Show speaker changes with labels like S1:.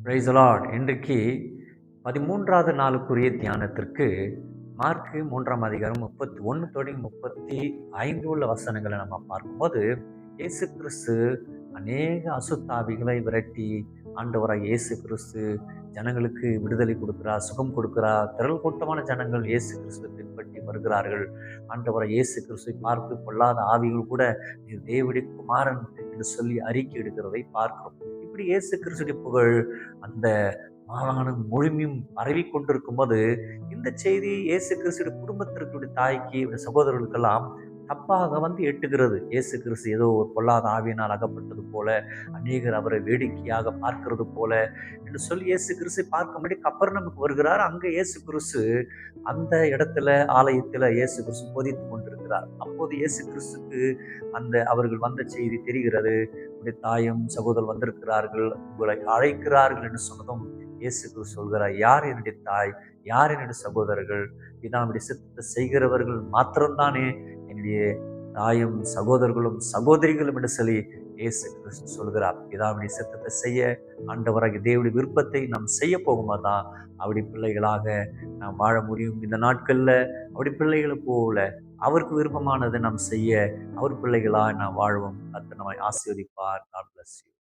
S1: Praise the Lord. இன்றைக்கு 13வது நாளுக்குரிய தியானத்திற்கு மார்க்கு 3ஆம் அதிகாரம் 31 தொடங்கி 35 உள்ள வசனங்களை நம்ம பார்க்கும்போது, இயேசு கிறிஸ்து அநேக அசுத்தாவிகளை விரட்டி ஆண்டவராக இயேசு கிறிஸ்து ஜனங்களுக்கு விடுதலை கொடுக்கிறார், சுகம் கொடுக்கிறார். திரள் கூட்டமான ஜனங்கள் இயேசு கிறிஸ்துவை பின்பற்றி வருகிறார்கள். ஆண்டவராக இயேசு கிறிஸ்துவை பார்த்து பொல்லாத ஆவிகள் கூட நீர் தேவனுடைய குமாரன் என்று சொல்லி அறிக்கை எடுக்கிறதை பார்க்கிறோம். இப்படி இயேசு கிறிஸ்துடைய புகழ் அந்த மாகாணம் முழுமையும் பரவி கொண்டிருக்கும் போது, இந்த செய்தி இயேசு கிறிஸ்துடைய குடும்பத்திற்கு, தாய்க்கு, சகோதரர்களுக்கெல்லாம் தப்பாக எட்டுகிறது. இயேசு கிறிஸ்து ஏதோ ஒரு பொல்லாத ஆவியினால் அகப்பட்டது போல, அநேகர் அவரை வேடிக்கையாக பார்க்கிறது போல என்று சொல்லி இயேசு கிறிஸ்து பார்க்கும்படி கப்பர்நகூமுக்கு வருகிறார். அங்க இயேசு கிறிஸ்து அந்த இடத்துல, ஆலயத்துல இயேசு கிறிஸ்து போதித்துக் கொண்டிருக்கிறார். அப்போது இயேசு கிறிஸ்துக்கு அந்த அவர்கள் வந்த செய்தி தெரிகிறது. உடைய தாயும் சகோதரர் வந்திருக்கிறார்கள், உங்களை அழைக்கிறார்கள் என்று சொன்னதும் இயேசு கிறிஸ்து சொல்கிறார், யார் என்னுடைய தாய், யார் என்னுடைய சகோதரர்கள்? பிதாவுடைய சித்தத்தை செய்கிறவர்கள் மாத்திரம்தானே என்னுடைய தாயும் சகோதரர்களும் சகோதரிகளும் என்று சொல்லி இயேசு கிறிஸ்து சொல்கிறார். பிதாவுடைய சித்தத்தை செய்ய, ஆண்டவராகிய தேவனுடைய விருப்பத்தை நாம் செய்ய போகும்போதுதான் அப்படி பிள்ளைகளாக நாம் வாழ முடியும். இந்த நாட்கள்ல அப்படி பிள்ளைகளை போல அவருக்கு விருப்பமானதை நாம் செய்ய, அவர் பிள்ளைகளாக நாம் வாழ்வோம். கர்த்தர் நம்மை ஆசீர்வதிப்பார். God bless you.